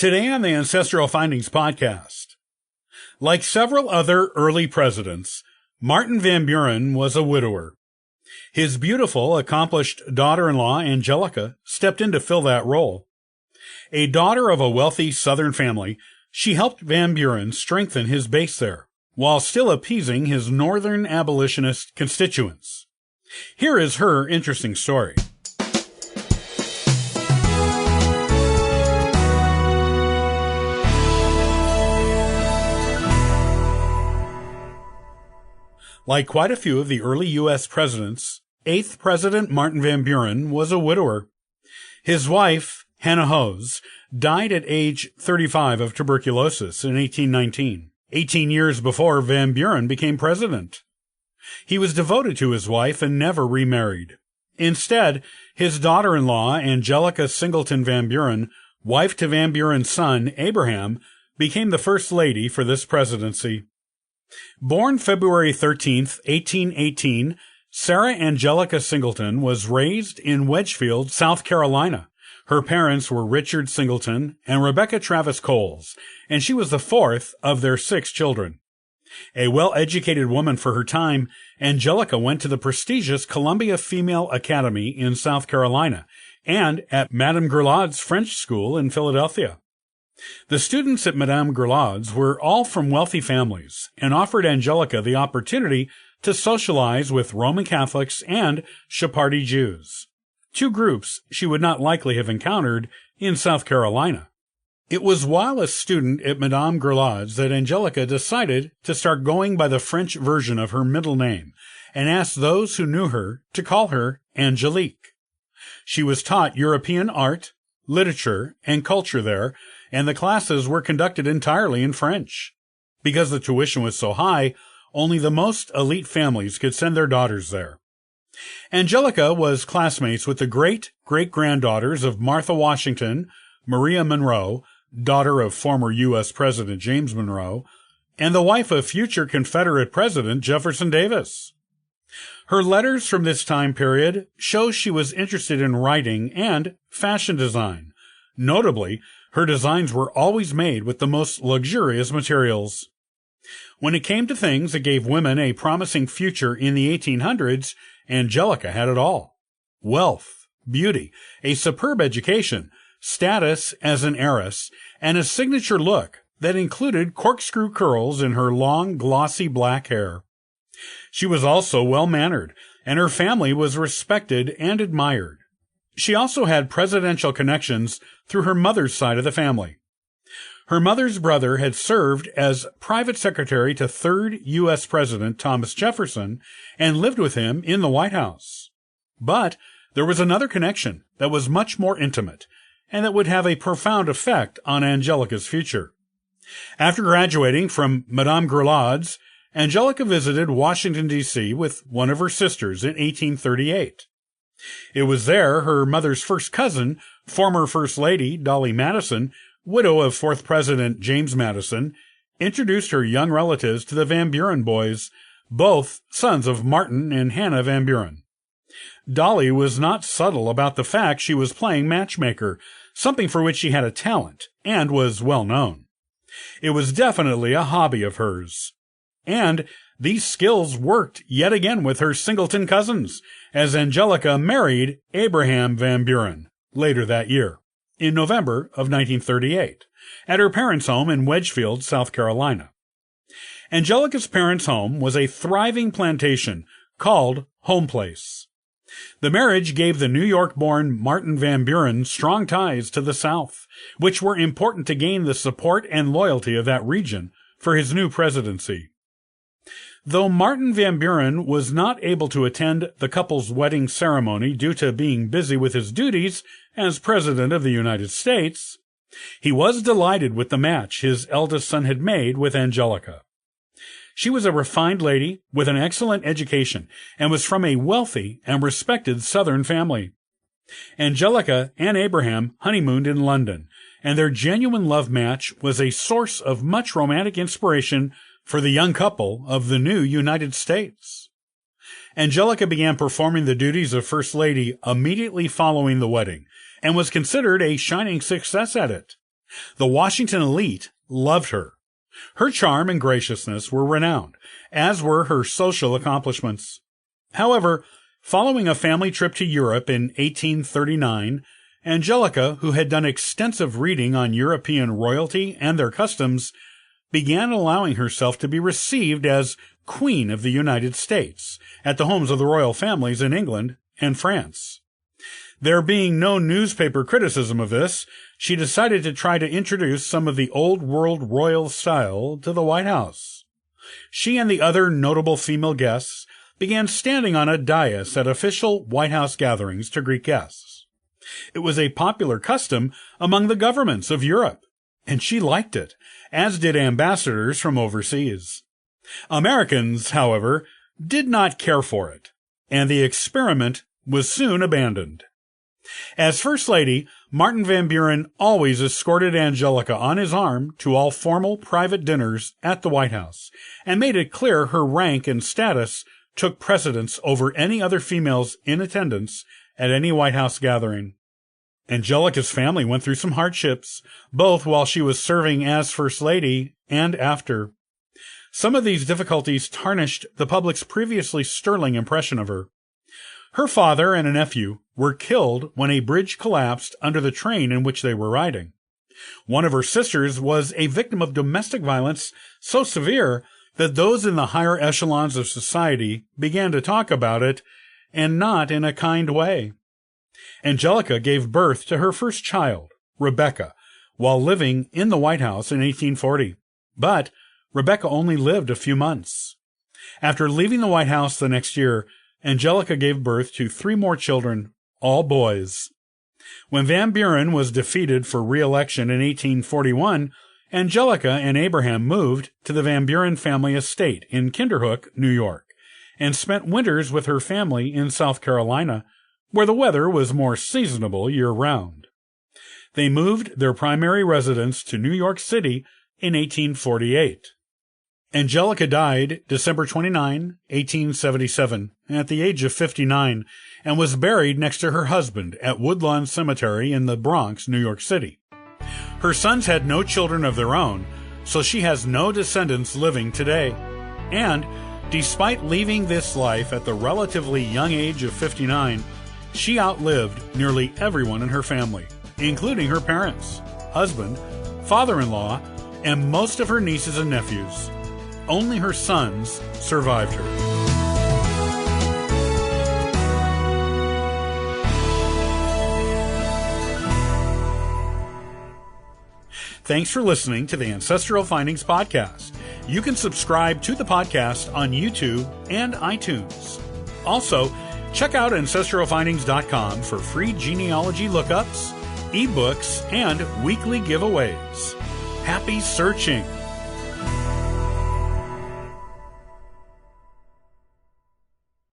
Today on the Ancestral Findings podcast. Like several other early presidents, Martin Van Buren was a widower. His beautiful, accomplished daughter-in-law, Angelica, stepped in to fill that role. A daughter of a wealthy Southern family, she helped Van Buren strengthen his base there, while still appeasing his Northern abolitionist constituents. Here is her interesting story. Like quite a few of the early U.S. presidents, 8th President Martin Van Buren was a widower. His wife, Hannah Hose, died at age 35 of tuberculosis in 1819, 18 years before Van Buren became president. He was devoted to his wife and never remarried. Instead, his daughter-in-law, Angelica Singleton Van Buren, wife to Van Buren's son, Abraham, became the first lady for this presidency. Born February 13, 1818, Sarah Angelica Singleton was raised in Wedgefield, South Carolina. Her parents were Richard Singleton and Rebecca Travis Coles, and she was the fourth of their 6 children. A well-educated woman for her time, Angelica went to the prestigious Columbia Female Academy in South Carolina and at Madame Gerlaud's French School in Philadelphia. The students at Madame Gerlaud's were all from wealthy families and offered Angelica the opportunity to socialize with Roman Catholics and Sephardi Jews, 2 groups she would not likely have encountered in South Carolina. It was while a student at Madame Gerlaud's that Angelica decided to start going by the French version of her middle name and asked those who knew her to call her Angelique. She was taught European art, literature, and culture there, and the classes were conducted entirely in French. Because the tuition was so high, only the most elite families could send their daughters there. Angelica was classmates with the great-great-granddaughters of Martha Washington, Maria Monroe, daughter of former U.S. President James Monroe, and the wife of future Confederate President Jefferson Davis. Her letters from this time period show she was interested in writing and fashion design. Notably, her designs were always made with the most luxurious materials. When it came to things that gave women a promising future in the 1800s, Angelica had it all. Wealth, beauty, a superb education, status as an heiress, and a signature look that included corkscrew curls in her long, glossy black hair. She was also well-mannered, and her family was respected and admired. She also had presidential connections through her mother's side of the family. Her mother's brother had served as private secretary to 3rd U.S. President Thomas Jefferson and lived with him in the White House. But there was another connection that was much more intimate and that would have a profound effect on Angelica's future. After graduating from Madame Gerlaud's, Angelica visited Washington, D.C. with one of her sisters in 1838. It was there her mother's first cousin, former First Lady Dolly Madison, widow of 4th President James Madison, introduced her young relatives to the Van Buren boys, both sons of Martin and Hannah Van Buren. Dolly was not subtle about the fact she was playing matchmaker, something for which she had a talent and was well known. It was definitely a hobby of hers. And these skills worked yet again with her Singleton cousins, as Angelica married Abraham Van Buren later that year, in November of 1938, at her parents' home in Wedgefield, South Carolina. Angelica's parents' home was a thriving plantation called Home Place. The marriage gave the New York-born Martin Van Buren strong ties to the South, which were important to gain the support and loyalty of that region for his new presidency. Though Martin Van Buren was not able to attend the couple's wedding ceremony due to being busy with his duties as President of the United States, he was delighted with the match his eldest son had made with Angelica. She was a refined lady with an excellent education and was from a wealthy and respected Southern family. Angelica and Abraham honeymooned in London, and their genuine love match was a source of much romantic inspiration for the young couple of the new United States. Angelica began performing the duties of First Lady immediately following the wedding, and was considered a shining success at it. The Washington elite loved her. Her charm and graciousness were renowned, as were her social accomplishments. However, following a family trip to Europe in 1839, Angelica, who had done extensive reading on European royalty and their customs, began allowing herself to be received as Queen of the United States at the homes of the royal families in England and France. There being no newspaper criticism of this, she decided to try to introduce some of the old world royal style to the White House. She and the other notable female guests began standing on a dais at official White House gatherings to greet guests. It was a popular custom among the governments of Europe, and she liked it, as did ambassadors from overseas. Americans, however, did not care for it, and the experiment was soon abandoned. As First Lady, Martin Van Buren always escorted Angelica on his arm to all formal private dinners at the White House, and made it clear her rank and status took precedence over any other females in attendance at any White House gathering. Angelica's family went through some hardships, both while she was serving as First Lady and after. Some of these difficulties tarnished the public's previously sterling impression of her. Her father and a nephew were killed when a bridge collapsed under the train in which they were riding. One of her sisters was a victim of domestic violence so severe that those in the higher echelons of society began to talk about it, and not in a kind way. Angelica gave birth to her first child, Rebecca, while living in the White House in 1840. But Rebecca only lived a few months. After leaving the White House the next year, Angelica gave birth to 3 more children, all boys. When Van Buren was defeated for re-election in 1841, Angelica and Abraham moved to the Van Buren family estate in Kinderhook, New York, and spent winters with her family in South Carolina, where the weather was more seasonable year-round. They moved their primary residence to New York City in 1848. Angelica died December 29, 1877, at the age of 59, and was buried next to her husband at Woodlawn Cemetery in the Bronx, New York City. Her sons had no children of their own, so she has no descendants living today. And, despite leaving this life at the relatively young age of 59, she outlived nearly everyone in her family, including her parents, husband, father-in-law, and most of her nieces and nephews. Only her sons survived her. Thanks for listening to the Ancestral Findings Podcast. You can subscribe to the podcast on YouTube and iTunes. Also, check out ancestralfindings.com for free genealogy lookups, ebooks, and weekly giveaways. Happy searching!